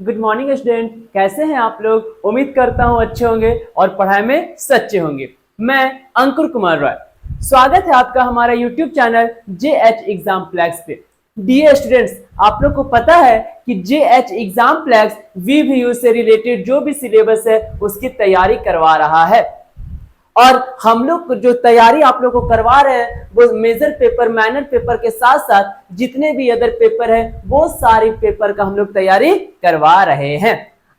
Good morning student, कैसे हैं आप लोग। उम्मीद करता हूं अच्छे होंगे और पढ़ाई में सच्चे होंगे। मैं अंकुर कुमार रॉय, स्वागत है आपका हमारा YouTube channel JH exam plex पे। डियर स्टूडेंट्स, आप लोग को पता है कि JH एग्जाम प्लेक्स VVU से रिलेटेड जो भी सिलेबस है उसकी तैयारी करवा रहा है और हम लोग जो तैयारी आप लोग को करवा रहे हैं वो मेजर पेपर, माइनर पेपर के साथ साथ जितने भी अदर पेपर है वो सारे पेपर का हम लोग तैयारी करवा रहे हैं।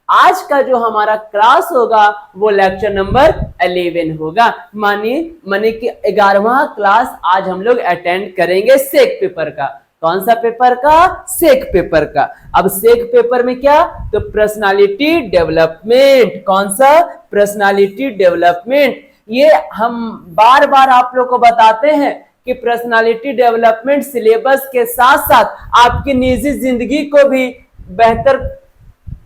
आज का जो हमारा क्लास होगा वो लेक्चर नंबर 11 होगा। मानिए कि 11वां क्लास आज हम लोग अटेंड करेंगे सेक पेपर का। कौन सा पेपर का? सेक पेपर का। अब सेक पेपर में क्या? तो पर्सनालिटी डेवलपमेंट। कौन सा? Personality development. ये हम बार बार आप लोग को बताते हैं कि पर्सनालिटी डेवलपमेंट सिलेबस के साथ साथ आपकी निजी जिंदगी को भी बेहतर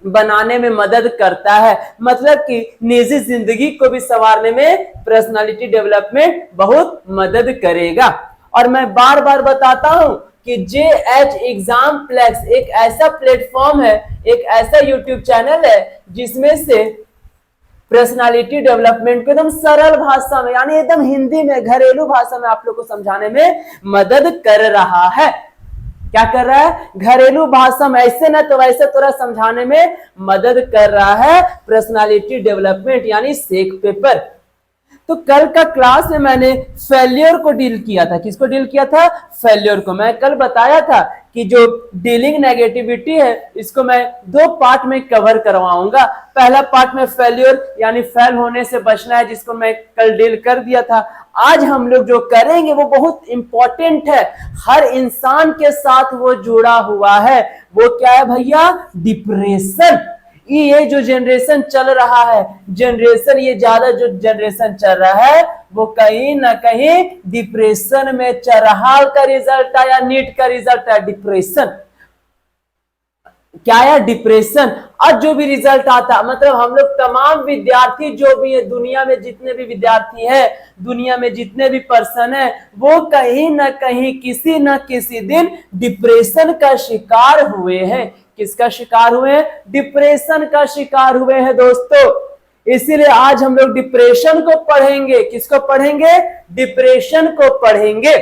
बनाने में मदद करता है। मतलब कि निजी जिंदगी को भी संवारने में पर्सनालिटी डेवलपमेंट बहुत मदद करेगा। और मैं बार बार बताता हूं कि JH एग्जाम प्लेक्स एक ऐसा प्लेटफॉर्म है, एक ऐसा यूट्यूब चैनल है जिसमें से पर्सनालिटी डेवलपमेंट को एकदम सरल भाषा में, यानी एकदम हिंदी में, घरेलू भाषा में आप लोग को समझाने में मदद कर रहा है। क्या कर रहा है? घरेलू भाषा में, ऐसे ना तो वैसे थोड़ा समझाने में मदद कर रहा है पर्सनालिटी डेवलपमेंट यानी सेक पेपर। तो कल का क्लास में मैंने फेल्योर को डील किया था। किसको डील किया था? फेल्योर को। मैं कल बताया था कि जो डीलिंग नेगेटिविटी है इसको मैं दो पार्ट में कवर करवाऊंगा। पहला पार्ट में फेल्योर यानी फेल होने से बचना है, जिसको मैं कल डील कर दिया था। आज हम लोग जो करेंगे वो बहुत इंपॉर्टेंट है, हर इंसान के साथ वो जुड़ा हुआ है। वो क्या है भैया? डिप्रेशन। ये जो जनरेशन चल रहा है, ये ज्यादा जो जनरेशन चल रहा है वो कहीं ना कहीं डिप्रेशन में चल रहा। का रिजल्ट आया, नीट का रिजल्ट आया, डिप्रेशन। क्या आया? डिप्रेशन। आज जो भी रिजल्ट आता, मतलब हम लोग तमाम विद्यार्थी जो भी है, दुनिया में जितने भी विद्यार्थी हैं, दुनिया में जितने भी पर्सन है, वो कहीं ना कहीं किसी न किसी दिन डिप्रेशन का शिकार हुए हैं। किसका शिकार हुए हैं? डिप्रेशन का शिकार हुए हैं दोस्तों। इसीलिए आज हम लोग डिप्रेशन को पढ़ेंगे। किसको पढ़ेंगे? डिप्रेशन को पढ़ेंगे।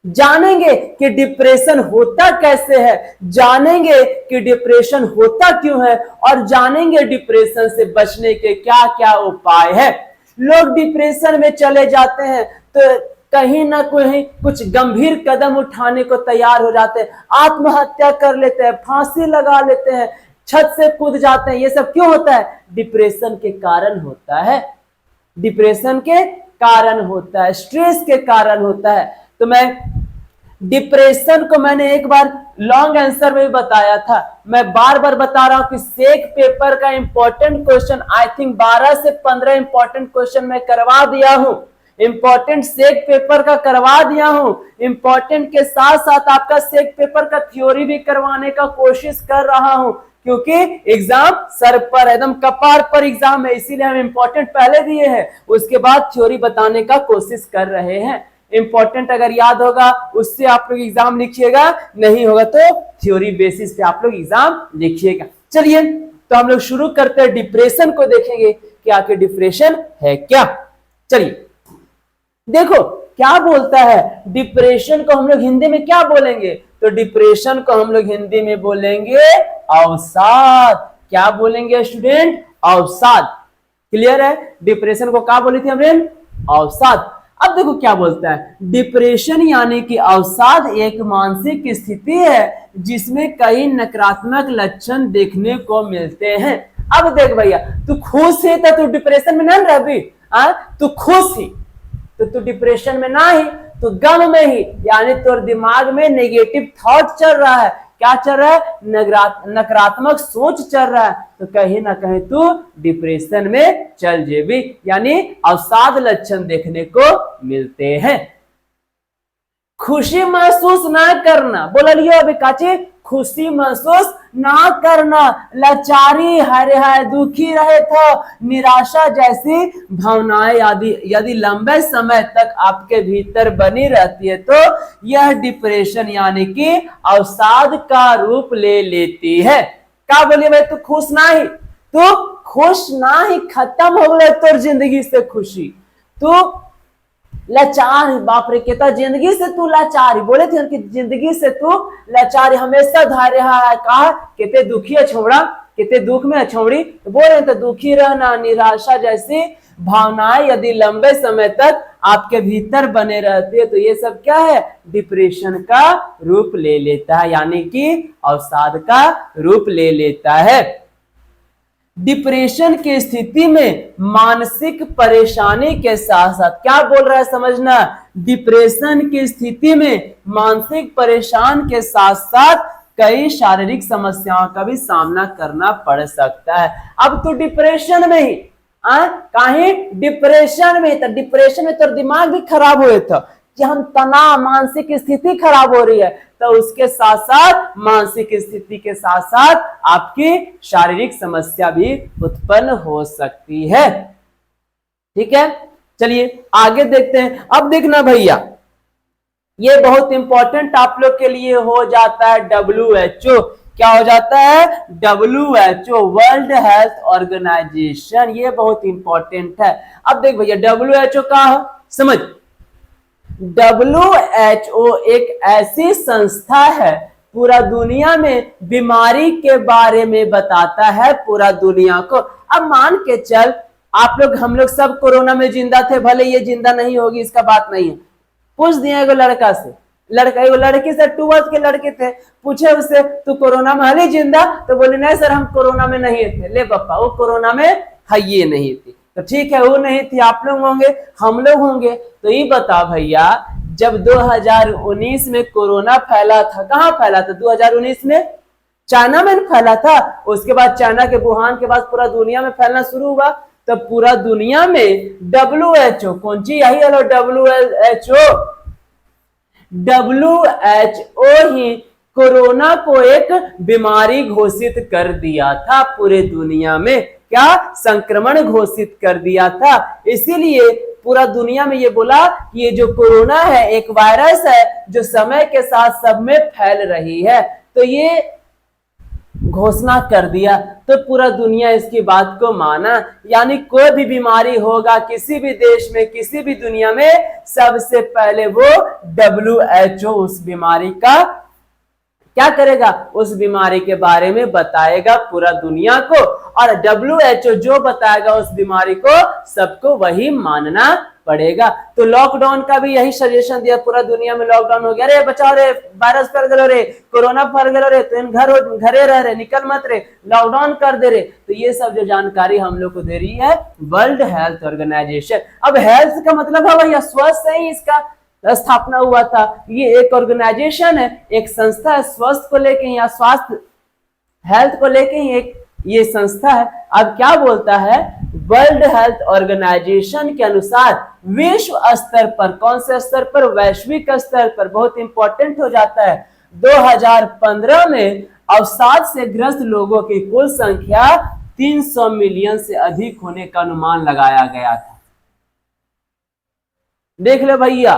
जानेंगे कि डिप्रेशन होता कैसे है, जानेंगे कि डिप्रेशन होता क्यों है, और जानेंगे डिप्रेशन से बचने के क्या क्या उपाय है। लोग डिप्रेशन में चले जाते हैं तो कहीं ना कहीं कुछ गंभीर कदम उठाने को तैयार हो जाते हैं, आत्महत्या कर लेते हैं, फांसी लगा लेते हैं, छत से कूद जाते हैं। ये सब क्यों होता है? डिप्रेशन के कारण होता है। डिप्रेशन के कारण होता है, स्ट्रेस के कारण होता है। तो मैं डिप्रेशन को मैंने एक बार लॉन्ग आंसर में भी बताया था, मैं बार बार बता रहा हूं कि सेक पेपर का इंपॉर्टेंट क्वेश्चन, आई थिंक 12 से 15 इंपॉर्टेंट क्वेश्चन मैं करवा दिया हूं। इंपॉर्टेंट सेक पेपर का करवा दिया हूं। इंपॉर्टेंट के साथ साथ आपका सेक पेपर का थ्योरी भी करवाने का कोशिश कर रहा हूं, क्योंकि एग्जाम सर पर, एकदम कपार पर एग्जाम है, इसीलिए हम इंपॉर्टेंट पहले दिए हैं, उसके बाद थ्योरी बताने का कोशिश कर रहे हैं। इंपॉर्टेंट अगर याद होगा उससे आप लोग एग्जाम लिखिएगा, नहीं होगा तो थ्योरी बेसिस पे आप लोग एग्जाम लिखिएगा। चलिए तो हम लोग शुरू करते हैं, डिप्रेशन को देखेंगे कि आखिर डिप्रेशन है क्या। चलिए देखो क्या बोलता है डिप्रेशन को। हम लोग हिंदी में क्या बोलेंगे? तो डिप्रेशन को हम लोग हिंदी में बोलेंगे अवसाद। क्या बोलेंगे स्टूडेंट? अवसाद। क्लियर है? डिप्रेशन को क्या बोली थी हमने? अवसाद। अब देखो क्या बोलता है, डिप्रेशन यानी कि अवसाद एक मानसिक स्थिति है जिसमें कई नकारात्मक लक्षण देखने को मिलते हैं। अब देख भैया, तू खुश है तो तू डिप्रेशन में ना रह भी, तू खुश ही तो तू डिप्रेशन में ना ही, तो गम में ही, यानी तोर दिमाग में नेगेटिव थॉट चल रहा है। क्या चल रहा है? नकारात्मक सोच चल रहा है, तो कहीं ना कहीं तू डिप्रेशन में चल जेबी, यानी अवसाद लक्षण देखने को मिलते हैं। खुशी महसूस ना करना, बोला लियो अभी काचे, खुशी महसूस ना करना, लाचारी, हरे हाय, दुखी रहे तो निराशा जैसी भावनाएं यदि लंबे समय तक आपके भीतर बनी रहती है तो यह डिप्रेशन यानी कि अवसाद का रूप ले लेती है। क्या बोलिए भाई, तू खुश ना ही, तू खुश ना ही, खत्म हो गए तोर जिंदगी से खुशी, तू लाचार ही, बाप रे कहता जिंदगी से तू लाचार ही, बोले थे उनकी जिंदगी से तू लाचार ही, हमेशा धारे है, कहा कहते दुखी है छोड़ा, कहते दुख में छोड़ी, तो बोल रहे थे दुखी रहना, निराशा जैसी भावनाएं यदि लंबे समय तक आपके भीतर बने रहती है तो ये सब क्या है, डिप्रेशन का रूप ले लेता है, यानी कि अवसाद का रूप ले लेता है। डिप्रेशन की स्थिति में मानसिक परेशानी के साथ साथ, क्या बोल रहा है समझना, डिप्रेशन की स्थिति में मानसिक परेशान के साथ साथ कई शारीरिक समस्याओं का भी सामना करना पड़ सकता है। अब तो डिप्रेशन में ही कहीं डिप्रेशन में, तो डिप्रेशन में तो दिमाग भी खराब हुए था कि हम तनाव, मानसिक स्थिति खराब हो रही है, तो उसके साथ साथ मानसिक स्थिति के साथ साथ आपकी शारीरिक समस्या भी उत्पन्न हो सकती है। ठीक है, चलिए आगे देखते हैं। अब देखना भैया, ये बहुत इंपॉर्टेंट आप लोग के लिए हो जाता है WHO। क्या हो जाता है, WHO, वर्ल्ड हेल्थ ऑर्गेनाइजेशन, ये बहुत इंपॉर्टेंट है। अब देख भैया WHO का समझ, WHO एक ऐसी संस्था है, पूरा दुनिया में बीमारी के बारे में बताता है पूरा दुनिया को। अब मान के चल आप लोग, हम लोग सब कोरोना में जिंदा थे, भले ये जिंदा नहीं होगी इसका बात नहीं है। पूछ दिया एगो लड़का से, एगो लड़की से, 12th के लड़के थे, पूछे उससे तू कोरोना में हली जिंदा, तो बोले नहीं सर हम कोरोना में नहीं थे। ले पापा वो कोरोना में है, ये नहीं थी, तो ठीक है वो नहीं थी, आप लोग होंगे, हम लोग होंगे। तो ये बता भैया, जब 2019 में कोरोना फैला था, कहाँ फैला था, 2019 में चाइना में फैला था, उसके बाद चाइना के वुहान के बाद पूरा दुनिया में फैलना शुरू हुआ। तब पूरा दुनिया में WHO, कौन सी यही हेलो WHO ही कोरोना को एक बीमारी घोषित कर दिया था, पूरे दुनिया में क्या संक्रमण घोषित कर दिया था। इसीलिए पूरा दुनिया में ये बोला कि ये जो कोरोना है एक वायरस है जो समय के साथ सब में फैल रही है, तो ये घोषणा कर दिया। तो पूरा दुनिया इसकी बात को माना, यानी कोई भी बीमारी होगा किसी भी देश में, किसी भी दुनिया में, सबसे पहले वो WHO उस बीमारी का क्या करेगा, उस बीमारी के बारे में बताएगा पूरा दुनिया को, और WHO जो बताएगा उस बीमारी को सबको वही मानना पड़ेगा। तो लॉकडाउन का भी यही सजेशन दिया, पूरा दुनिया में लॉकडाउन हो गया, अरे बचाओ रे, वायरस फैल गए रे, कोरोना फैल गए रे, तो इन घरे रह रहे, निकल मत रे, लॉकडाउन कर दे रे। तो ये सब जो जानकारी हम लोग को दे रही है वर्ल्ड हेल्थ ऑर्गेनाइजेशन। अब हेल्थ का मतलब है भैया स्वस्थ है, इसका स्थापना हुआ था, ये एक ऑर्गेनाइजेशन है, एक संस्था है, स्वास्थ्य को लेके या स्वास्थ्य हेल्थ को लेके ही एक ये संस्था है। अब क्या बोलता है, वर्ल्ड हेल्थ ऑर्गेनाइजेशन के अनुसार विश्व स्तर पर, कौन से स्तर पर, वैश्विक स्तर पर, बहुत इंपॉर्टेंट हो जाता है, 2015 में अवसाद से ग्रस्त लोगों की कुल संख्या 300 मिलियन से अधिक होने का अनुमान लगाया गया था। देख ले भैया,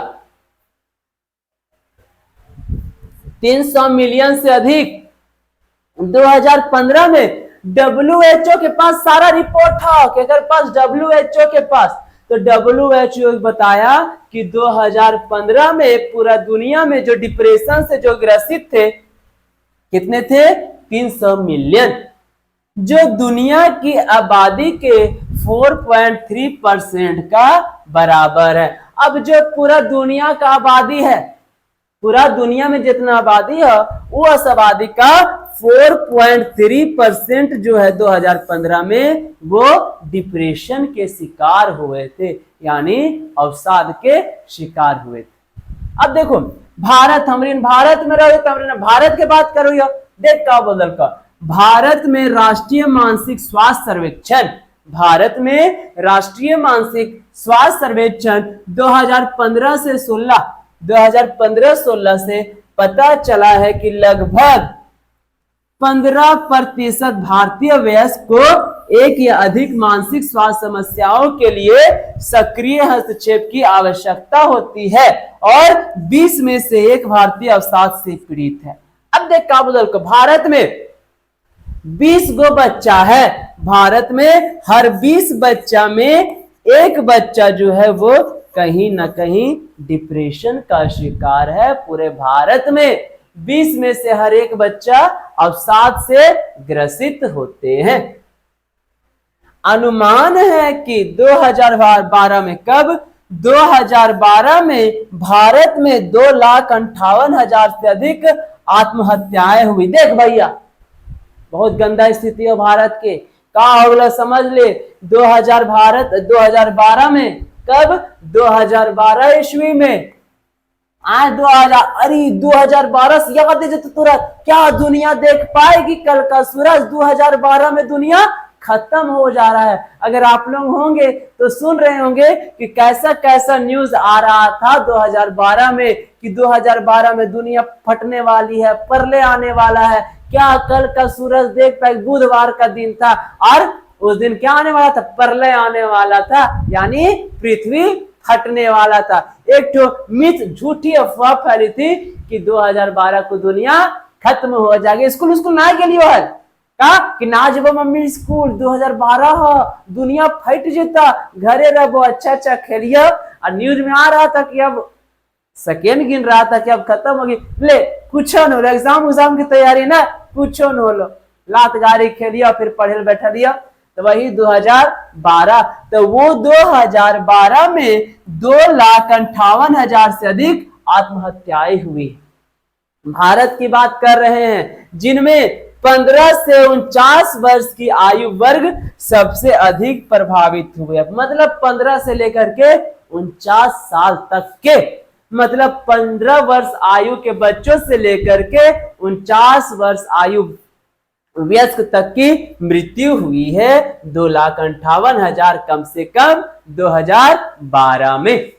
300 मिलियन से अधिक 2015 में WHO के पास सारा रिपोर्ट था कि अगर पास WHO के पास, तो WHO बताया कि 2015 में पूरा दुनिया में जो डिप्रेशन से जो ग्रसित थे कितने थे, 300 मिलियन, जो दुनिया की आबादी के 4.3% का बराबर है। अब जो पूरा दुनिया का आबादी है, पूरा दुनिया में जितना आबादी है वो उस आबादी का 4.3% जो है 2015 में वो डिप्रेशन के शिकार हुए थे, यानी अवसाद के शिकार हुए थे। अब देखो भारत, हमरीन भारत में रहो, तो भारत के बात करो, देख का बदल का, भारत में राष्ट्रीय मानसिक स्वास्थ्य सर्वेक्षण, भारत में राष्ट्रीय मानसिक स्वास्थ्य सर्वेक्षण 2015 से 2015-16 से पता चला है कि लगभग 15% भारतीय वयस्क को एक या अधिक मानसिक स्वास्थ्य समस्याओं के लिए सक्रिय हस्तक्षेप की आवश्यकता होती है और 20 में से एक भारतीय अवसाद से पीड़ित है। अब देख का बदल को, भारत में 20 गो बच्चा है। भारत में हर 20 बच्चा में एक बच्चा जो है वो कहीं ना कहीं डिप्रेशन का शिकार है। पूरे भारत में 20 में से हर एक बच्चा अवसाद से ग्रसित होते हैं। अनुमान है कि 2012 में कब 2012 में भारत में 2,58,000 से अधिक आत्महत्याएं हुई। देख भैया बहुत गंदा स्थिति है भारत के, का होगा समझ ले। 2012 में कब 2012 ईस्वी में आज 2000 अरे 2012 से याद दे तो तुरंत क्या दुनिया देख पाएगी कल का सूरज। 2012 में दुनिया खत्म हो जा रहा है। अगर आप लोग होंगे तो सुन रहे होंगे कि कैसा कैसा न्यूज आ रहा था 2012 में कि 2012 में दुनिया फटने वाली है, प्रलय आने वाला है। क्या कल का सूरज देख पाए, बुधवार का दिन था और उस दिन क्या आने वाला था, प्रलय आने वाला था, यानी पृथ्वी फटने वाला था। एक तो मिथ झूठी अफवाह फैली थी कि 2012 को दुनिया खत्म हो जाएगी। स्कूल ना के लिए है का कि ना जब मम्मी स्कूल 2012 हो दुनिया फट जेता, घरे रहो अच्छा खेलिए। और न्यूज में आ रहा था कि अब सेकेंड गिन रहा था कि अब खत्म होगी। ले कुछ न हो, एग्जाम की तैयारी ना कुछ न हो, लात गाड़ी खेलिया फिर पढ़े बैठा दिया। तो वही 2012, तो वो 2012 में 2,58,000 से अधिक आत्महत्याएं हुई। भारत की बात कर रहे हैं जिनमें 15 से 49 वर्ष की आयु वर्ग सबसे अधिक प्रभावित हुए। मतलब 15 से लेकर के 49 साल तक के, मतलब 15 वर्ष आयु के बच्चों से लेकर के 49 वर्ष आयु वयस्क तक की मृत्यु हुई है। 2,58,000 कम से कम 2012 में।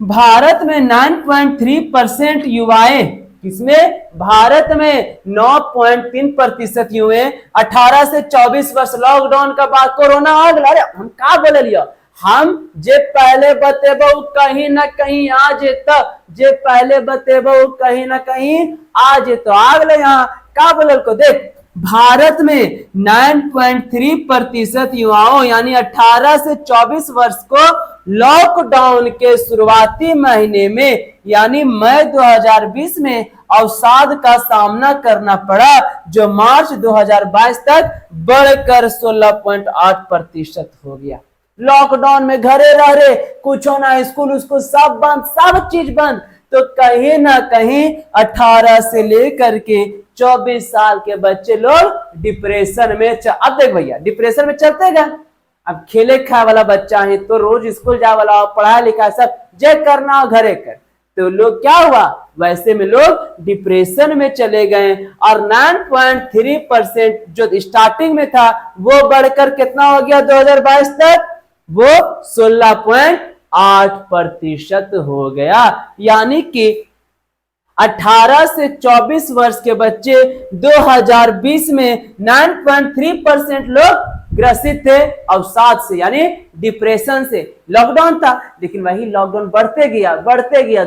भारत में 9.3% युवाएं, किसमें, भारत में 9.3% युवा 18 से 24 वर्ष। लॉकडाउन का बाद कोरोना आ गया, अरे हम का बोले लिया, हम जे पहले बतेबो कहीं ना कहीं आ जेता, जे पहले बतेबो कहीं ना कहीं आ जेतो। आगले यहाँ का बोलल को देख, भारत में 9.3% युवाओं यानी 18 से 24 वर्ष को लॉकडाउन के शुरुआती महीने में यानी मई 2020 में अवसाद का सामना करना पड़ा, जो मार्च 2022 तक बढ़कर 16.8% हो गया। लॉकडाउन में घरे रह रहे, कुछ ना, स्कूल उसको सब बंद, सब चीज बंद। तो कहीं ना कहीं 18 से लेकर के 24 साल के बच्चे लोग डिप्रेशन में अब देख भैया डिप्रेशन में चलते गए। अब खेले खाए वाला बच्चा है तो रोज स्कूल जाए वाला, पढ़ाई लिखा सब जे करना हो घरे कर, तो लोग क्या हुआ, वैसे में लोग डिप्रेशन में चले गए। और 9.3% जो स्टार्टिंग में था वो बढ़कर कितना हो गया 2022 तक, वो 16.8% हो गया। यानी कि 18 से 24 वर्ष के बच्चे 2020 में 9.3% लोग ग्रसित थे अवसाद से यानी डिप्रेशन से। लॉकडाउन था लेकिन वही लॉकडाउन बढ़ते गया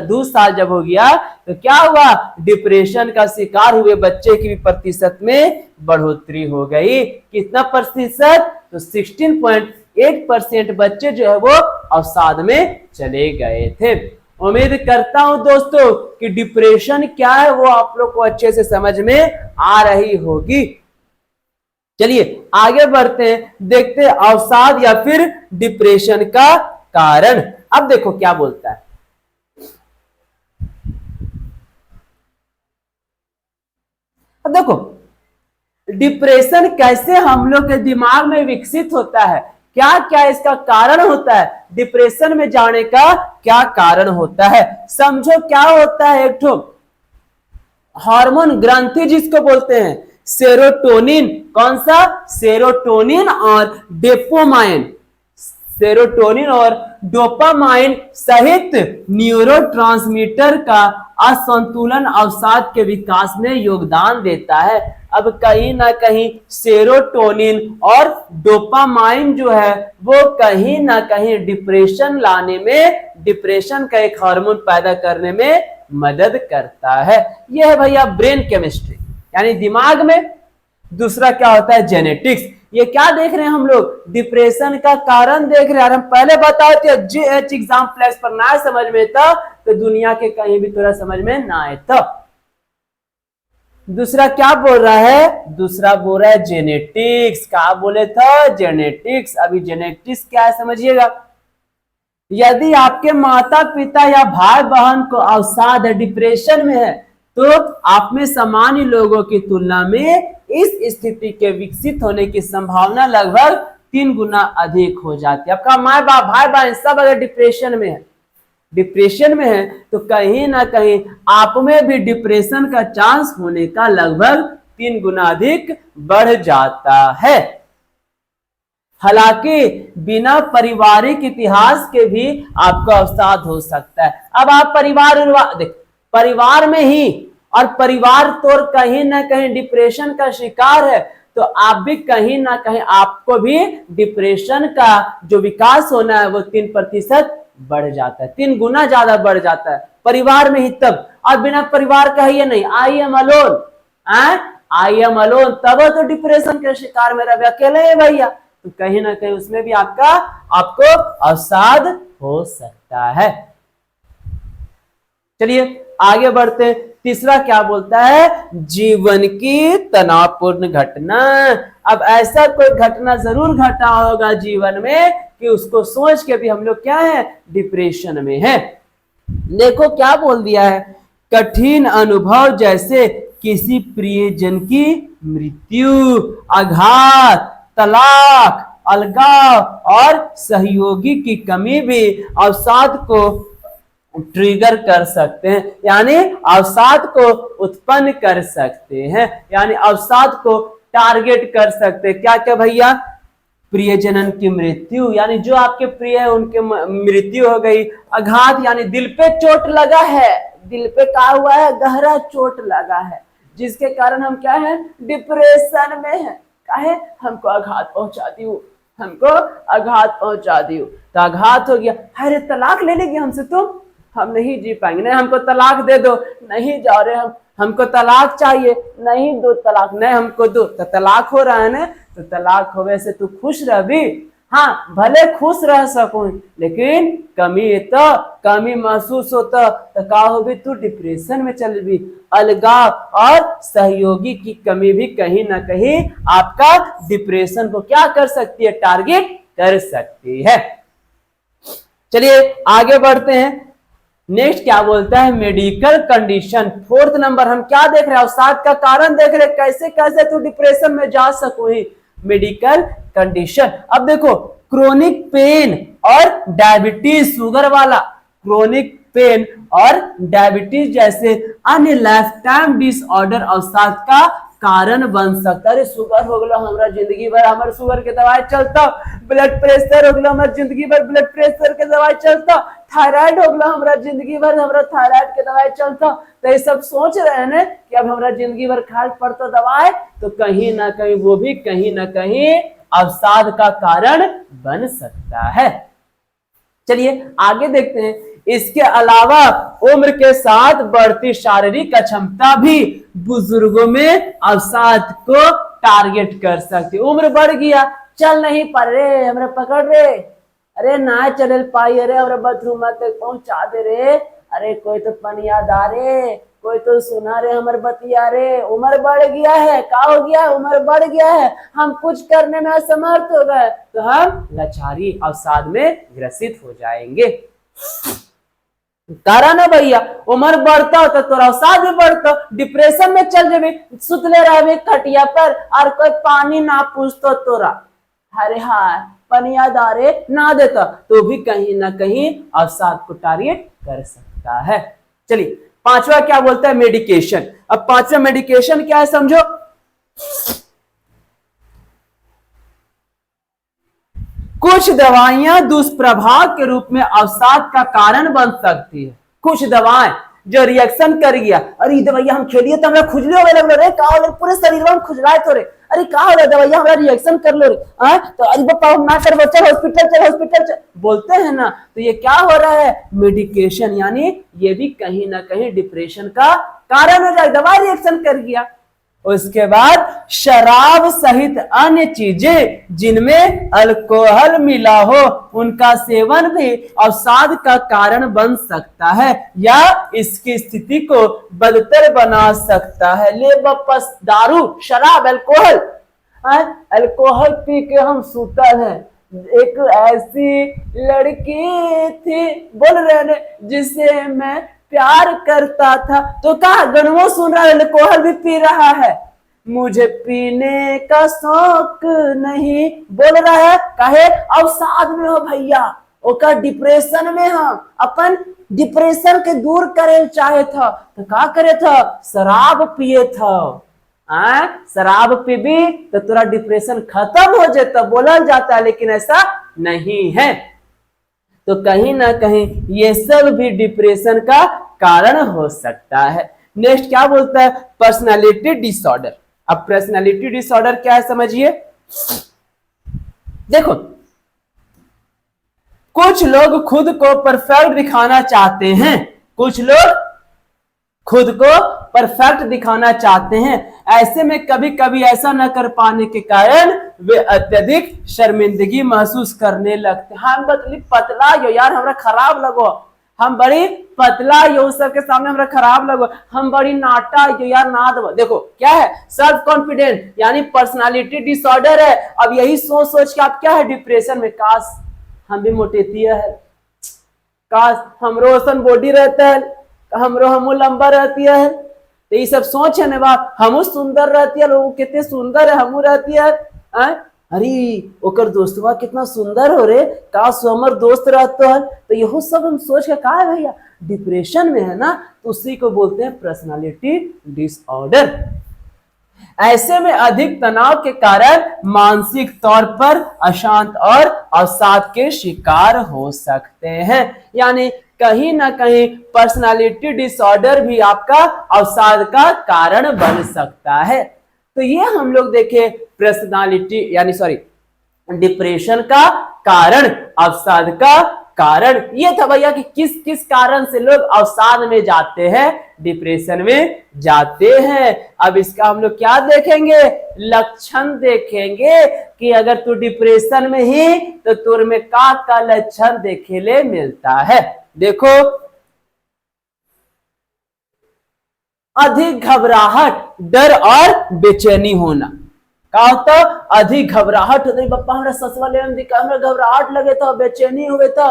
2 साल जब हो गया तो क्या हुआ, डिप्रेशन का शिकार हुए बच्चे की भी प्रतिशत में बढ़ोतरी हो गई। कितना प्रतिशत, तो 16.8% बच्चे जो है वो अवसाद में चले गए थे। उम्मीद करता हूं दोस्तों कि डिप्रेशन क्या है वो आप लोग को अच्छे से समझ में आ रही होगी। चलिए आगे बढ़ते हैं, देखते हैं अवसाद या फिर डिप्रेशन का कारण। अब देखो क्या बोलता है, अब देखो डिप्रेशन कैसे हम लोग के दिमाग में विकसित होता है, क्या क्या इसका कारण होता है, डिप्रेशन में जाने का क्या कारण होता है। समझो क्या होता है, एक ठो हार्मोन ग्रंथि जिसको बोलते हैं सेरोटोनिन, कौन सा, सेरोटोनिन और डोपामाइन, सेरोटोनिन और डोपामाइन सहित न्यूरोट्रांसमीटर का असंतुलन अवसाद के विकास में योगदान देता है। अब कहीं ना कहीं सेरोटोनिन और डोपामाइन जो है वो कहीं ना कहीं डिप्रेशन लाने में, डिप्रेशन का एक हार्मोन पैदा करने में मदद करता है। यह है भैया ब्रेन केमिस्ट्री, यानी दिमाग में। दूसरा क्या होता है, जेनेटिक्स। ये क्या देख रहे हैं हम लोग, डिप्रेशन का कारण देख रहे हैं। और हम पहले बताए थे जेएच एग्जाम फ्लैक्स पर ना समझ में था तो दुनिया के कहीं भी थोड़ा समझ में ना आए था। दूसरा क्या बोल रहा है, दूसरा बोल रहा है जेनेटिक्स। क्या बोले था, जेनेटिक्स। अभी जेनेटिक्स क्या है समझिएगा। यदि आपके माता पिता या भाई बहन को अवसाद है, डिप्रेशन में है, तो आप में सामान्य लोगों की तुलना में इस स्थिति के विकसित होने की संभावना लगभग 3 गुना अधिक हो जाती है। आपका माँ बाप भाई बहन सब अगर डिप्रेशन में है तो कहीं ना कहीं आप में भी डिप्रेशन का चांस होने का लगभग 3 गुना अधिक बढ़ जाता है। हालांकि बिना पारिवारिक इतिहास के भी आपको अवसाद हो सकता है। अब आप परिवार में ही और परिवार तोड़ कहीं ना कहीं डिप्रेशन का शिकार है तो आप भी कहीं ना कहीं आपको भी डिप्रेशन का जो विकास होना है वो 3% बढ़ जाता है, 3 गुना ज्यादा बढ़ जाता है परिवार में ही तब। और बिना परिवार का ही नहीं, आई एम अलोन तब तो डिप्रेशन के शिकार में रह अकेले है भैया, तो कहीं ना कहीं उसमें भी आपको अवसाद हो सकता है। चलिए आगे बढ़ते। तीसरा क्या बोलता है, जीवन की तनावपूर्ण घटना। अब ऐसा कोई घटना जरूर घटा होगा जीवन में कि उसको सोच के भी हम लोग क्या है, डिप्रेशन में है। देखो क्या बोल दिया है, कठिन अनुभव जैसे किसी प्रियजन की मृत्यु, आघात, तलाक, अलगाव और सहयोगी की कमी भी अवसाद को ट्रिगर कर सकते हैं, यानी अवसाद को उत्पन्न कर सकते हैं, यानी अवसाद को टारगेट कर सकते हैं। क्या क्या भैया, प्रियजनन की मृत्यु, यानी जो आपके प्रिय है उनके मृत्यु हो गई। आघात यानी दिल पे चोट लगा है, दिल पे क्या हुआ है, गहरा चोट लगा है, जिसके कारण हम क्या है, डिप्रेशन में है। क्या है, हमको आघात पहुंचा दी, तो आघात हो गया। अरे तलाक ले लेगी हमसे तुम, हम नहीं जी पाएंगे, नहीं हमको तलाक दे दो, नहीं जा रहे हमको तलाक चाहिए, नहीं दो तलाक, नहीं हमको दो, तो तलाक हो रहा है ना, तो तलाक होवे से तू खुश रह भी, हाँ भले खुश रह सकूं लेकिन कमी महसूस होता तो का हो भी, तू डिप्रेशन में चल भी। अलगाव और सहयोगी की कमी भी कहीं ना कहीं आपका डिप्रेशन को क्या कर सकती है, टारगेट कर सकती है। चलिए आगे बढ़ते हैं। नेक्स्ट क्या बोलता है, मेडिकल कंडीशन। 4th नंबर हम क्या देख रहे हैं, अवसाद का कारण देख रहे हैं, कैसे कैसे तू डिप्रेशन में जा सको ही, मेडिकल कंडीशन। अब देखो, क्रोनिक पेन और डायबिटीज, शुगर वाला, क्रोनिक पेन और डायबिटीज जैसे अन्य लाइफ टाइम डिसऑर्डर अवसाद का कारण बन सकता है। शुगर हो गया हमारा जिंदगी भर, हमारे शुगर के दवाई चलता, ब्लड प्रेशर हो गया हमारा जिंदगी भर, ब्लड प्रेशर के दवाई चलता, थायराइड हो गया हमारा जिंदगी भर, हमारा थायराइड के दवाई चलता। तो ये सब सोच रहे हैं ना कि अब हमारा जिंदगी भर खाल पड़ता दवाई, तो कहीं ना कहीं वो भी कहीं ना कहीं अवसाद का कारण बन सकता है। चलिए आगे देखते हैं। इसके अलावा उम्र के साथ बढ़ती शारीरिक अक्षमता भी बुजुर्गों में अवसाद को टारगेट कर सकती। उम्र बढ़ गया, चल नहीं पा रहे, हमरा पकड़ रे, अरे ना चल पाई, अरे हमरा बाथरूम तक पहुंचा दे रे, अरे कोई तो पनिया दारे, कोई तो सुना रे हमर बतिया रे। उम्र बढ़ गया है, क्या हो गया, उम्र बढ़ गया है, हम कुछ करने में असमर्थ हो गए, तो हम लाचारी अवसाद में ग्रसित हो जाएंगे। कारण है भैया, उम्र बढ़ता हो तो तोरा अवसाद भी बढ़ता, डिप्रेशन में चल जाबे, सुतले रहबे खटिया पर और कोई पानी ना पूछतो तोरा, अरे हाँ पनिया दारे ना देता, तो भी कहीं ना कहीं अवसाद को टारगेट कर सकता है। चलिए 5वां क्या बोलता है, मेडिकेशन। अब 5वां मेडिकेशन क्या है समझो, कुछ दवाइयां दुष्प्रभाव के रूप में अवसाद का कारण बन सकती है। कुछ दवाएं जो रिएक्शन कर गया, अरे दवाइया हम खेलिए तो हमरा खुजली होवे लगलो रे, का होले पूरे शरीर में खुजलाए तो रे, अरे का होले दवाइया हमरा रिएक्शन कर लो रे, तो अरे बापा हम ना करबो, चल हॉस्पिटल चल बोलते हैं ना, तो ये क्या हो रहा है, मेडिकेशन, यानी ये भी कहीं ना कहीं डिप्रेशन का कारण हो जाए, दवा रिएक्शन कर गया। उसके बाद शराब सहित अन्य चीजें जिनमें अल्कोहल मिला हो उनका सेवन भी अवसाद का कारण बन सकता है या इसकी स्थिति को बदतर बना सकता है। ले वापस दारू, शराब, अल्कोहल। अल्कोहल पी के हम सूतल हैं। एक ऐसी लड़की थी, बोल रहे ने, जिसे मैं प्यार करता था। तो कहा गनवो सुन रहा है, अल्कोहल भी पी रहा है। मुझे पीने का शौक नहीं, बोल रहा है, कहे अवसाद में हो भैया, ओका डिप्रेशन में हो, अपन डिप्रेशन के दूर करे चाहे था तो का करे था, शराब पिए था। शराब पीबी तो तुरा डिप्रेशन खत्म हो जाता, बोला जाता है, लेकिन ऐसा नहीं है। तो कहीं ना कहीं ये सब भी डिप्रेशन का कारण हो सकता है। नेक्स्ट क्या बोलता है, पर्सनालिटी डिसऑर्डर। अब पर्सनालिटी डिसऑर्डर क्या है समझिए। देखो, कुछ लोग खुद को परफेक्ट दिखाना चाहते हैं, कुछ लोग खुद को परफेक्ट दिखाना चाहते हैं। ऐसे में कभी कभी ऐसा न कर पाने के कारण वे अत्यधिक शर्मिंदगी महसूस करने लगते हैं। हम बतली पतला यो यार, हमरा खराब लगो, हम बड़ी पतला यो, सबके सामने हमरा खराब लगो, हम बड़ी नाटा यो यार, ना दो। देखो क्या है, सेल्फ कॉन्फिडेंट यानी पर्सनालिटी डिसऑर्डर है। अब यही सोच सोच के आप क्या है, डिप्रेशन में, काश हम भी मोटेतिया है, काश हमरो ओसन बॉडी रहता है, हमरो हमू लंबा रहती है। तो ये सब सोच है ना, हमू सुंदर रहती है, लोग कितने सुंदर है, हमू रहती है। अरे ओकर दोस्तवा कितना सुंदर हो रे, काश हमर दोस्त रहता है। तो यही सब हम सोच के कहा है भैया, डिप्रेशन में है ना, तो उसी को बोलते हैं पर्सनालिटी डिसऑर्डर। ऐसे में अधिक तनाव के कारण मानसिक तौर पर अशांत और अवसाद के शिकार हो सकते हैं। यानी कहीं ना कहीं पर्सनालिटी डिसऑर्डर भी आपका अवसाद का कारण बन सकता है। तो ये हम लोग देखें पर्सनालिटी यानी डिप्रेशन का कारण, अवसाद का कारण ये था भैया कि किस किस कारण से लोग अवसाद में जाते हैं, डिप्रेशन में जाते हैं। अब इसका हम लोग क्या देखेंगे, लक्षण देखेंगे कि अगर तू डिप्रेशन में ही तो तुर में का लक्षण देखे ले मिलता है। देखो, अधिक घबराहट, डर और बेचैनी होना। का होता, अधिक घबराहट होती, पप्पा हमरा ससुरा ले दिखा, हमरा घबराहट लगे था, बेचैनी हुए था,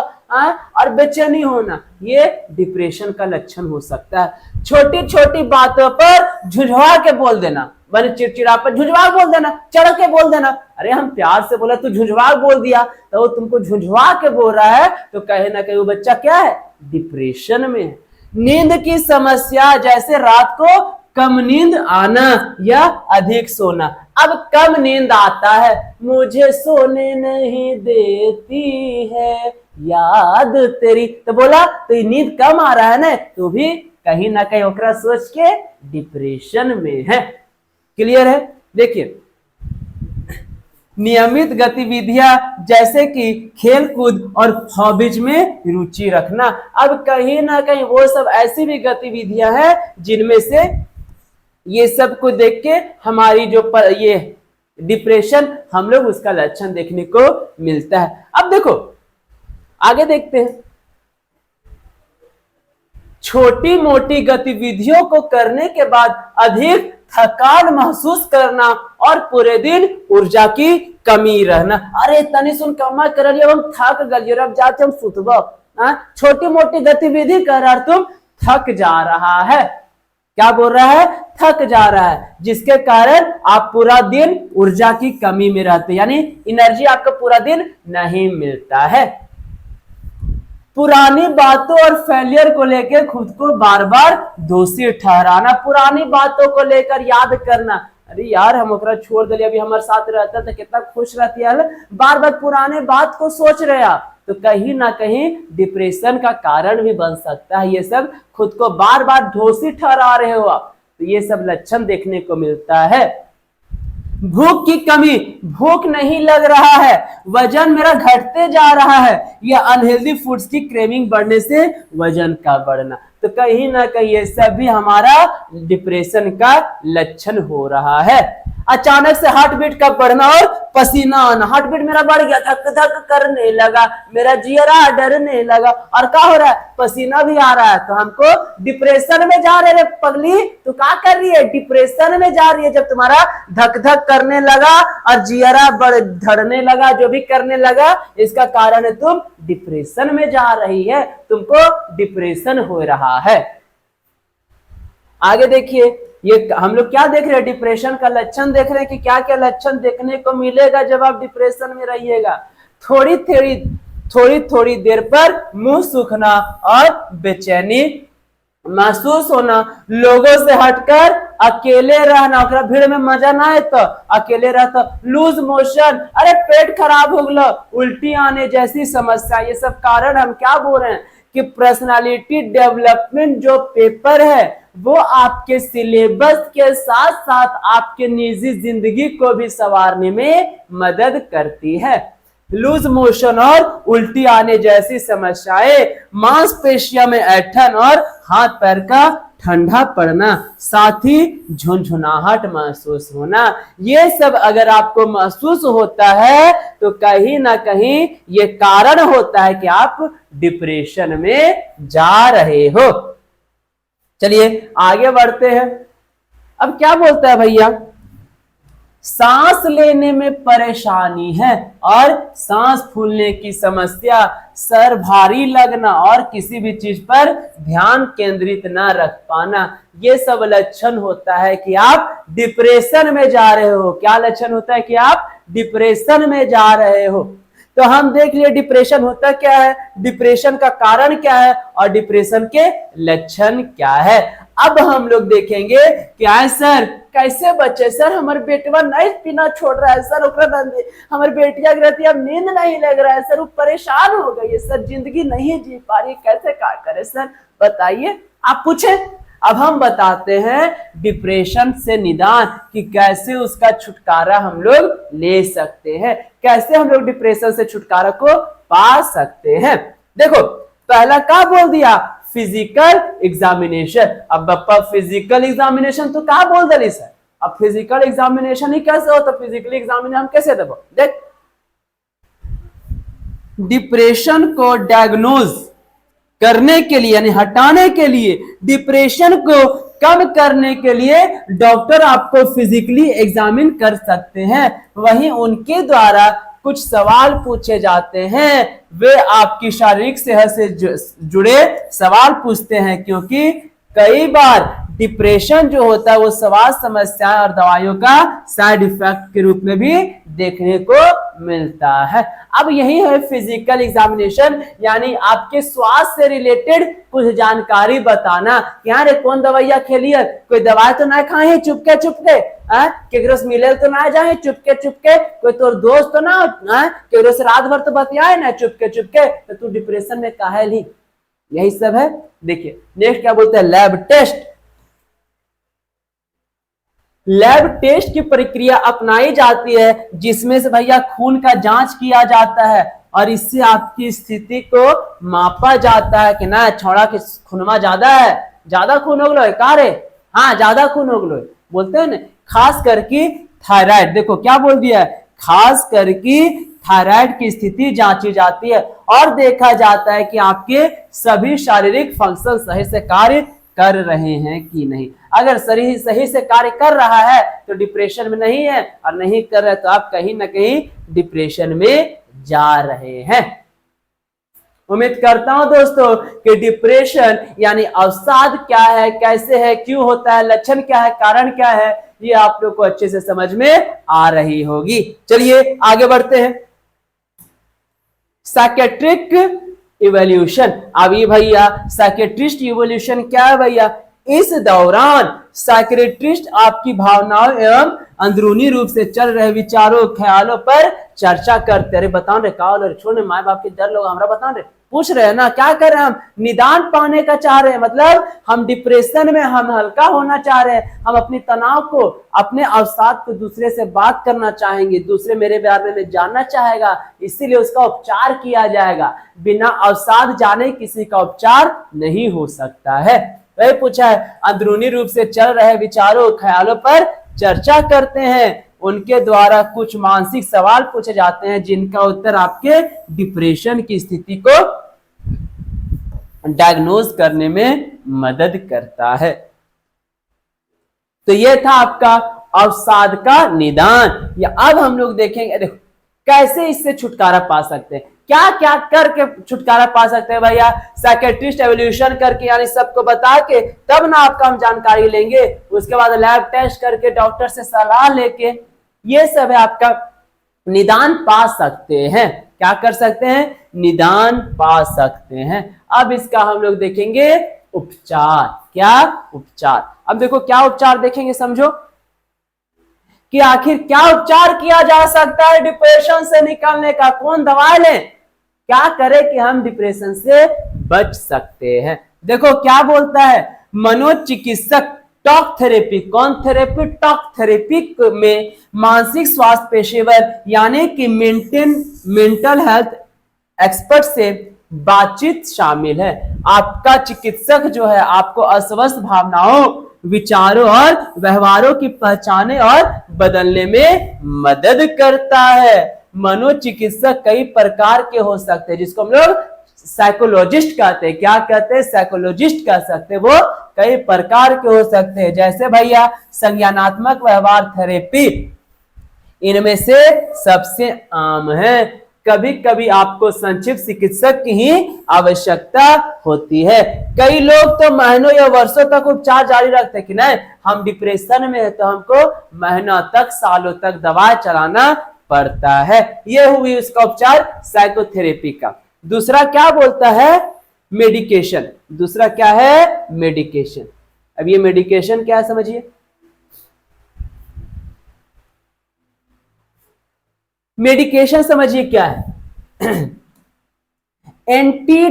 और बेचैनी होना, ये डिप्रेशन का लक्षण हो सकता है। छोटी छोटी बातों पर झुझवा के बोल देना, बने चिड़चिड़ा पर झुझवा बोल देना, चढ़ के बोल देना। अरे हम प्यार से बोला, तू झुझवा बोल दिया, तो वो तुमको झुझवा के बोल रहा है, तो कहीं ना कहीं वो बच्चा क्या है, डिप्रेशन में है। नींद की समस्या, जैसे रात को कम नींद आना या अधिक सोना। अब कम नींद आता है, मुझे सोने नहीं देती है याद तेरी, तो बोला तो नींद कम आ रहा है ना, तो भी कहीं ना कहीं ओकरा सोच के डिप्रेशन में है। क्लियर है। देखिए, नियमित गतिविधियां जैसे कि खेल कूद और हॉबीज में रुचि रखना। अब कहीं ना कहीं वो सब ऐसी भी गतिविधियां हैं जिनमें से ये सब को देख के हमारी जो ये डिप्रेशन, हम लोग उसका लक्षण देखने को मिलता है। अब देखो आगे देखते हैं, छोटी मोटी गतिविधियों को करने के बाद अधिक थकान महसूस करना और पूरे दिन ऊर्जा की कमी रहना। अरे तनी सुन कमा कर लिया, हम थक गए, अब जाते हम सुतबा। छोटी मोटी गतिविधि कर रहा, तुम थक जा रहा है, क्या बोल रहा है, थक जा रहा है, जिसके कारण आप पूरा दिन ऊर्जा की कमी में रहते, यानी एनर्जी आपका पूरा दिन नहीं मिलता है। पुरानी बातों और फेलियर को लेकर खुद को बार बार दोषी ठहराना, पुरानी बातों को लेकर याद करना, अरे यार हम ओकरा छोड़ दिया, अभी हमारे साथ रहता तो कितना खुश रहती है, बार बार पुराने बात को सोच रहे आप, तो कहीं ना कहीं डिप्रेशन का कारण भी बन सकता है। ये सब खुद को बार बार दोषी ठहरा रहे हो आप, तो ये सब लक्षण देखने को मिलता है। भूख की कमी, भूख नहीं लग रहा है, वजन मेरा घटते जा रहा है, या अनहेल्दी फूड्स की क्रेविंग बढ़ने से वजन का बढ़ना, तो कहीं ना कहीं ये सब भी हमारा डिप्रेशन का लक्षण हो रहा है। अचानक से हार्ट बीट का बढ़ना और पसीना आना, हार्ट बीट मेरा बढ़ गया, धक धक करने लगा, मेरा जियरा डरने लगा, और क्या हो रहा है, पसीना भी आ रहा है, तो हमको डिप्रेशन में जा रहे रे पगली, तो क्या कर रही है, डिप्रेशन में जा रही है। जब तुम्हारा धक धक करने लगा और जियरा धड़ने लगा, जो भी करने लगा, इसका कारण है तुम डिप्रेशन में जा रही है, तुमको डिप्रेशन हो रहा है। आगे देखिए, ये हम लोग क्या देख रहे हैं, डिप्रेशन का लक्षण देख रहे हैं कि क्या क्या लक्षण देखने को मिलेगा जब आप डिप्रेशन में रहिएगा। थोड़ी थोड़ी देर पर मुंह सूखना और बेचैनी महसूस होना, लोगों से हटकर अकेले रहना, भीड़ में मजा ना आए तो अकेले रहता, लूज मोशन, अरे पेट खराब हो गया, उल्टी आने जैसी समस्या, ये सब कारण हम क्या बोल रहे हैं कि पर्सनालिटी डेवलपमेंट जो पेपर है वो आपके सिलेबस के साथ साथ आपके निजी जिंदगी को भी संवारने में मदद करती है। लूज मोशन और उल्टी आने जैसी समस्याएं, मांसपेशियों में ऐंठन और हाथ पैर का ठंडा पड़ना, साथ ही झुनझुनाहट महसूस होना, ये सब अगर आपको महसूस होता है तो कहीं ना कहीं ये कारण होता है कि आप डिप्रेशन में जा रहे हो। चलिए आगे बढ़ते हैं। अब क्या बोलता है भैया, सांस लेने में परेशानी है और सांस फूलने की समस्या, सर भारी लगना और किसी भी चीज पर ध्यान केंद्रित ना रख पाना, ये सब लक्षण होता है कि आप डिप्रेशन में जा रहे हो। क्या लक्षण होता है कि आप डिप्रेशन में जा रहे हो। तो हम देख लिए डिप्रेशन होता क्या है, डिप्रेशन का कारण क्या है और डिप्रेशन के लक्षण क्या है। अब हम लोग देखेंगे क्या सर कैसे बचे, सर हमारे बेटवा नहीं पीना छोड़ रहा है, सर हमारे बेटिया रहती अब नींद नहीं लग रहा है, सर वो परेशान हो गई है, सर जिंदगी नहीं जी पा रही, कैसे क्या करे सर बताइए, आप पूछे। अब हम बताते हैं डिप्रेशन से निदान कि कैसे उसका छुटकारा हम लोग ले सकते हैं, कैसे हम लोग डिप्रेशन से छुटकारा को पा सकते हैं। देखो पहला क्या बोल दिया, फिजिकल एग्जामिनेशन। अब बप्पा फिजिकल एग्जामिनेशन तो क्या बोल दिली सर, अब फिजिकल एग्जामिनेशन ही कैसे होता, फिजिकली एग्जामिनेशन हम कैसे देबो। देख डिप्रेशन को डायग्नोज करने के लिए यानी हटाने के लिए, डिप्रेशन को कम करने के लिए डॉक्टर आपको फिजिकली एग्जामिन कर सकते हैं। वहीं उनके द्वारा कुछ सवाल पूछे जाते हैं, वे आपकी शारीरिक सेहत से जुड़े सवाल पूछते हैं, क्योंकि कई बार डिप्रेशन जो होता है वो स्वास्थ्य समस्याएं और दवाइयों का साइड इफेक्ट के रूप में भी देखने को मिलता है। अब यही है फिजिकल एग्जामिनेशन, यानी आपके स्वास्थ्य से रिलेटेड कुछ जानकारी बताना। यार कौन दवाइया खेलिए, कोई दवाई तो ना खाए चुपके चुपके, केकरो से मिले तो ना जाए चुपके चुपके, कोई तोर दोस्त तो ना केकरो से रात भर तो बतियाए ना चुपके चुपके, तो तू डिप्रेशन में काहे ली, यही सब है। देखिए नेक्स्ट क्या बोलते हैं, लैब टेस्ट। लैब टेस्ट की प्रक्रिया अपनाई जाती है जिसमें से भैया खून का जांच किया जाता है और इससे आपकी स्थिति को मापा जाता है कि ना छोड़ा कि खूनमा ज्यादा है, ज्यादा खून हो गलो का रे, हाँ ज्यादा खून हो गलो बोलते हैं ना। खास करके थायराइड, देखो क्या बोल दिया है, खास करके थायराइड की स्थिति जांची जाती है और देखा जाता है कि आपके सभी शारीरिक फंक्शन सही से कार्य कर रहे हैं कि नहीं। अगर सही से कार्य कर रहा है तो डिप्रेशन में नहीं है, और नहीं कर रहा है तो आप कहीं ना कहीं डिप्रेशन में जा रहे हैं। उम्मीद करता हूं दोस्तों कि डिप्रेशन यानी अवसाद क्या है, कैसे है, क्यों होता है, लक्षण क्या है, कारण क्या है, ये आप लोग को अच्छे से समझ में आ रही होगी। चलिए आगे बढ़ते हैं। Psychiatric evolution. अब ये भैया साइकेट्रिस्ट इवोल्यूशन क्या है भैया, इस दौरान साइकेट्रिस्ट आपकी भावनाओं एवं अंदरूनी रूप से चल रहे विचारों ख्यालों पर चर्चा करते। अरे बताओ रे का छोड़ माए बाप के डर लोग हमरा बताओ रे, पूछ रहे हैं ना, क्या कर रहे हैं हम, निदान पाने का चाह रहे हैं, मतलब हम डिप्रेशन में हम हल्का होना चाह रहे हैं, हम अपनी तनाव को, अपने अवसाद को दूसरे से बात करना चाहेंगे, दूसरे मेरे बारे में जानना चाहेगा, इसीलिए उसका उपचार किया जाएगा। बिना अवसाद जाने किसी का उपचार नहीं हो सकता है। वही पूछा है, अंदरूनी रूप से चल रहे विचारों ख्यालों पर चर्चा करते हैं, उनके द्वारा कुछ मानसिक सवाल पूछे जाते हैं जिनका उत्तर आपके डिप्रेशन की स्थिति को डायग्नोज करने में मदद करता है। तो यह था आपका अवसाद का निदान। या अब हम लोग देखेंगे, देखो कैसे इससे छुटकारा पा सकते हैं, क्या क्या करके छुटकारा पा सकते हैं भैया। साइकेट्रिस्ट एवोल्यूशन करके, यानी सबको बता के तब ना आपका हम जानकारी लेंगे, उसके बाद लैब टेस्ट करके, डॉक्टर से सलाह लेके, ये सब है आपका निदान पा सकते हैं। क्या कर सकते हैं, निदान पा सकते हैं। अब इसका हम लोग देखेंगे उपचार। क्या उपचार, अब देखो क्या उपचार देखेंगे, समझो कि आखिर क्या उपचार किया जा सकता है डिप्रेशन से निकलने का, कौन दवाई लें, क्या करें कि हम डिप्रेशन से बच सकते हैं। देखो क्या बोलता है मनोचिकित्सक, टॉक थेरेपी, कौन थेरेपी, टॉक थेरेपी में मानसिक स्वास्थ्य पेशेवर यानी कि मेंटल हेल्थ एक्सपर्ट से बातचीत शामिल है। आपका चिकित्सक जो है आपको अस्वस्थ भावनाओं, विचारों और व्यवहारों की पहचाने और बदलने में मदद करता है। मनोचिकित्सक कई प्रकार के हो सकते हैं, जिसको हम लोग साइकोलॉजिस्ट कहते हैं। क्या कहते हैं, साइकोलॉजिस्ट कह सकते हैं। वो कई प्रकार के हो सकते हैं, जैसे भैया संज्ञानात्मक व्यवहार थेरेपी इनमें से सबसे आम है। कभी कभी आपको संक्षिप्त चिकित्सक की ही आवश्यकता होती है। कई लोग तो महीनों या वर्षों तक उपचार जारी रखते हैं कि नहीं हम डिप्रेशन में है तो हमको महीनों तक, सालों तक दवा चलाना पड़ता है। यह हुई उसका उपचार साइकोथेरेपी का। दूसरा क्या बोलता है, मेडिकेशन। दूसरा क्या है, मेडिकेशन। अब ये मेडिकेशन क्या है समझिए। मेडिकेशन समझिए क्या है। एंटी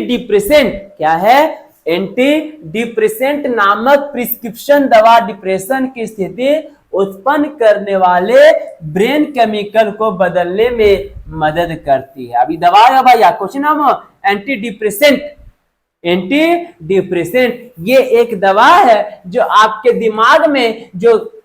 डिप्रेसेंट क्या है, एंटी डिप्रेसेंट नामक प्रिस्क्रिप्शन दवा डिप्रेशन की स्थिति उत्पन्न करने वाले ब्रेन केमिकल को बदलने में मदद करती है। अभी दवा है भैया, क्वेश्चन हम एंटी डिप्रेसेंट। एंटी डिप्रेसेंट ये एक दवा है जो आपके दिमाग में जो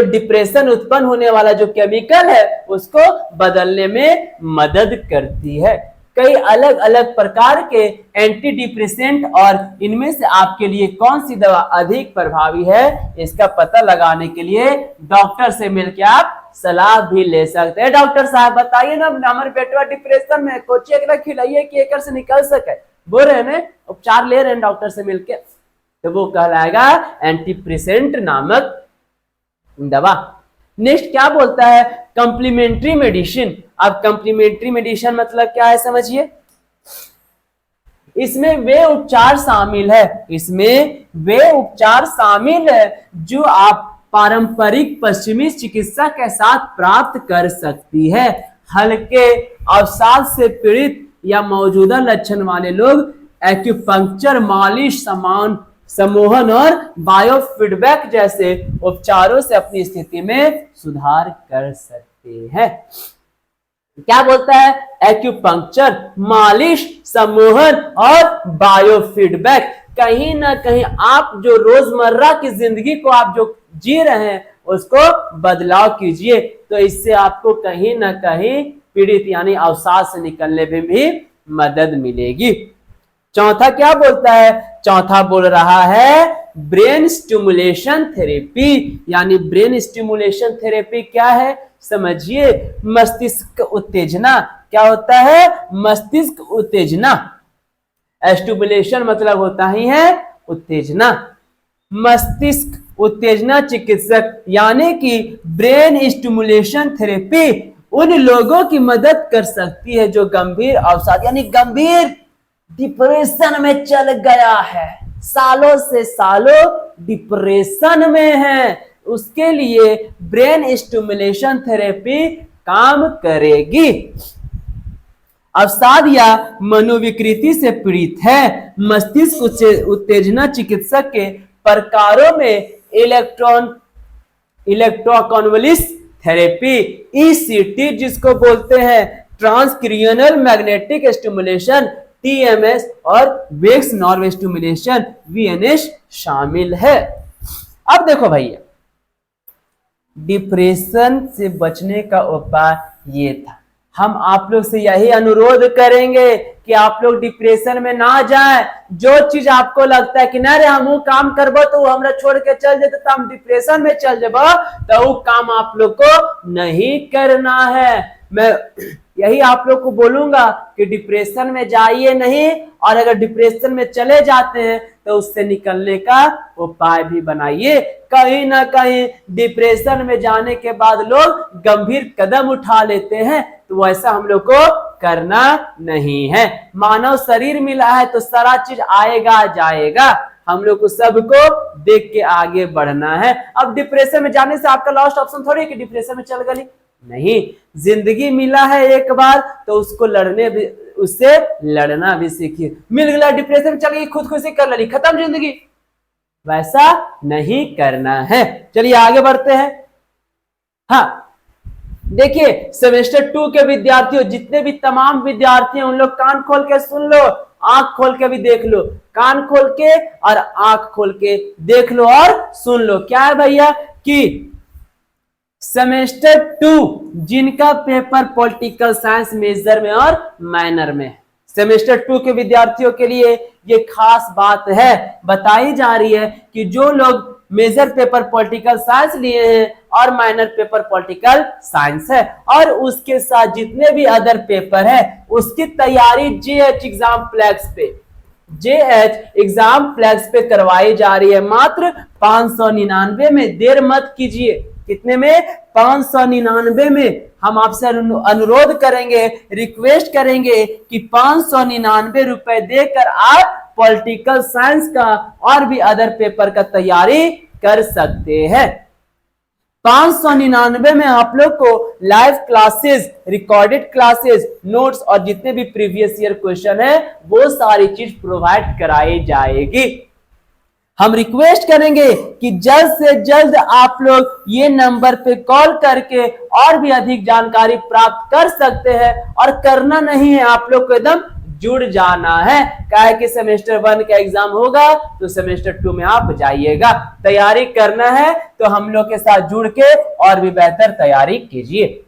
डिप्रेशन उत्पन्न होने वाला जो केमिकल है उसको बदलने में मदद करती है। कई अलग अलग प्रकार के एंटी डिप्रेसेंट और इनमें से आपके लिए कौन सी दवा अधिक प्रभावी है इसका पता लगाने के लिए डॉक्टर से मिलकर आप सलाह भी ले सकते हैं। डॉक्टर साहब बताइए ना, हमारे बेटवा डिप्रेशन में, कुछ एक खिलाइए कि एक से निकल सके, बोल रहे हैं उपचार ले रहे हैं डॉक्टर से मिलके, तो वो कहलाएगा एंटी डिप्रेसेंट नामक दवा। नेक्स्ट क्या बोलता है, कंप्लीमेंट्री मेडिसिन। अब कंप्लीमेंट्री मेडिसिन मतलब क्या है समझिए। इसमें वे उपचार शामिल है जो आप पारंपरिक पश्चिमी चिकित्सा के साथ प्राप्त कर सकती है। हल्के अवसाद से पीड़ित या मौजूदा लक्षण वाले लोग एक्यूपंक्चर, मालिश, सम्मोहन और बायोफीडबैक जैसे उपचारों से अपनी स्थिति में सुधार कर सकते हैं। क्या बोलता है, एक्यूपंक्चर, मालिश, सम्मोहन और बायोफीडबैक। कहीं ना कहीं आप जो रोजमर्रा की जिंदगी को आप जो जी रहे हैं उसको बदलाव कीजिए, तो इससे आपको कहीं ना कहीं पीड़ित यानी अवसाद से निकलने में भी मदद मिलेगी। चौथा क्या बोलता है, चौथा बोल रहा है ब्रेन स्टिमुलेशन थेरेपी। यानी ब्रेन स्टिमुलेशन थेरेपी क्या है समझिए, मस्तिष्क उत्तेजना। क्या होता है, मस्तिष्क उत्तेजना। स्टिमुलेशन मतलब होता ही है उत्तेजना। मस्तिष्क उत्तेजना चिकित्सक यानी कि ब्रेन स्टिमुलेशन थेरेपी उन लोगों की मदद कर सकती है जो गंभीर अवसाद यानी गंभीर डिप्रेशन में चल गया है, सालों डिप्रेशन में है, उसके लिए ब्रेन स्टिमुलेशन थेरेपी काम करेगी। अवसाद या मनोविकृति से पीड़ित है। मस्तिष्क उत्तेजना चिकित्सक के प्रकारों में इलेक्ट्रोकन्वल्सिव थेरेपी, ईसीटी जिसको बोलते हैं ट्रांसक्रेनियल मैग्नेटिक स्टिमुलेशन, टीएमएस और वेक्स नर्व स्टिमुलेशन, वीएनएस शामिल है। अब देखो भैया, डिप्रेशन से बचने का उपाय ये था। हम आप लोग से यही अनुरोध करेंगे कि आप लोग डिप्रेशन में ना जाएं। जो चीज आपको लगता है कि ना रे हम वो काम करबो तो हमरा छोड़ के चल जाते तो हम डिप्रेशन में चल जाबो, तो वो काम आप लोग को नहीं करना है। मैं यही आप लोग को बोलूंगा कि डिप्रेशन में जाइए नहीं, और अगर डिप्रेशन में चले जाते हैं तो उससे निकलने का उपाय भी बनाइए। कहीं ना कहीं डिप्रेशन में जाने के बाद लोग गंभीर कदम उठा लेते हैं, तो वैसा हम लोग को करना नहीं है। मानव शरीर मिला है तो सारा चीज आएगा जाएगा, हम लोग को सबको देख के आगे बढ़ना है। अब डिप्रेशन में जाने से आपका लास्ट ऑप्शन थोड़ी कि डिप्रेशन में चल गई, नहीं। जिंदगी मिला है एक बार तो उसको उससे लड़ना भी सीखिए। मिल गया डिप्रेशन में चल गई, खुदकुशी कर ली, खत्म जिंदगी, वैसा नहीं करना है। चलिए आगे बढ़ते हैं। हाँ देखिए, सेमेस्टर 2 के विद्यार्थियों, जितने भी तमाम विद्यार्थी हैं उन लोग कान खोल के सुन लो, आंख खोल के भी देख लो। कान खोल के और आंख खोल के देख लो और सुन लो। क्या है भैया कि सेमेस्टर 2 जिनका पेपर पॉलिटिकल साइंस मेजर में और माइनर में, सेमेस्टर 2 के विद्यार्थियों के लिए ये खास बात है बताई जा रही है कि जो लोग मेजर पेपर पॉलिटिकल साइंस लिए हैं और माइनर पेपर पॉलिटिकल साइंस है, और उसके साथ जितने भी अदर पेपर है उसकी तैयारी जेएच एग्जाम फ्लैक्स पे करवाई जा रही है। मात्र 599 में। देर मत कीजिए। कितने में? 599 में। हम आपसे अनुरोध करेंगे, रिक्वेस्ट करेंगे कि 599 रुपए देकर आप पॉलिटिकल साइंस का और भी अदर पेपर का तैयारी कर सकते हैं। 599 में आप लोग को live classes, recorded classes, notes और जितने भी प्रीवियस ईयर क्वेश्चन है वो सारी चीज प्रोवाइड कराई जाएगी। हम रिक्वेस्ट करेंगे कि जल्द से जल्द आप लोग ये नंबर पे कॉल करके और भी अधिक जानकारी प्राप्त कर सकते हैं, और करना नहीं है, आप लोग को एकदम जुड़ जाना है। क्या है कि सेमेस्टर 1 का एग्जाम होगा तो सेमेस्टर 2 में आप जाइएगा। तैयारी करना है तो हम लोग के साथ जुड़ के और भी बेहतर तैयारी कीजिए।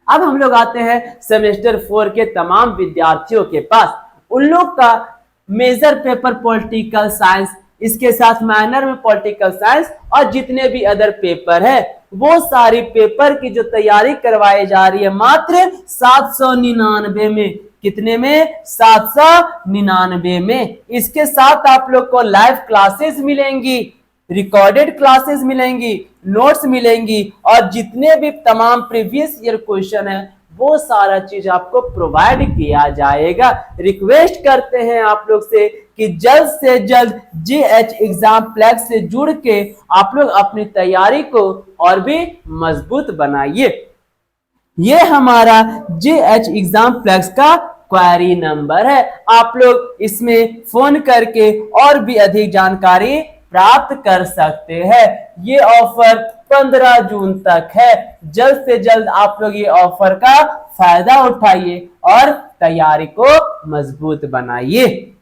अब हम लोग आते हैं सेमेस्टर 4 के तमाम विद्यार्थियों के पास। उन लोग का मेजर पेपर पॉलिटिकल साइंस, इसके साथ माइनर में पॉलिटिकल साइंस और जितने भी अदर पेपर है वो सारी पेपर की जो तैयारी करवाई जा रही है मात्र 799 में। कितने में? 799 में। इसके साथ आप लोग को लाइव क्लासेस मिलेंगी, रिकॉर्डेड क्लासेस मिलेंगी, नोट्स मिलेंगी, और जितने भी तमाम प्रीवियस ईयर क्वेश्चन है वो सारा चीज आपको प्रोवाइड किया जाएगा। रिक्वेस्ट करते हैं आप लोग से कि जल्द से जल्द जेएच एग्जाम फ्लैक्स से जुड़ के आप लोग अपनी तैयारी को और भी मजबूत बनाइए। ये हमारा जेएच एग्जाम फ्लैक्स का क्वेरी नंबर है। आप लोग इसमें फोन करके और भी अधिक जानकारी प्राप्त कर सकते हैं। ये ऑफर 15 जून तक है। जल्द से जल्द आप लोग ये ऑफर का फायदा उठाइए और तैयारी को मजबूत बनाइए।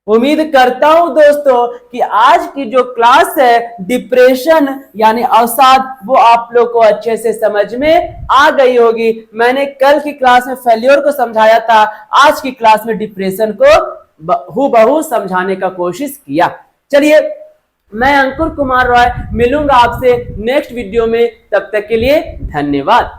उम्मीद करता हूं दोस्तों कि आज की जो क्लास है डिप्रेशन यानी अवसाद वो आप लोग को अच्छे से समझ में आ गई होगी। मैंने कल की क्लास में फेल्योर को समझाया था, आज की क्लास में डिप्रेशन को हूबहू समझाने का कोशिश किया। चलिए, मैं अंकुर कुमार रॉय मिलूंगा आपसे नेक्स्ट वीडियो में। तब तक के लिए धन्यवाद।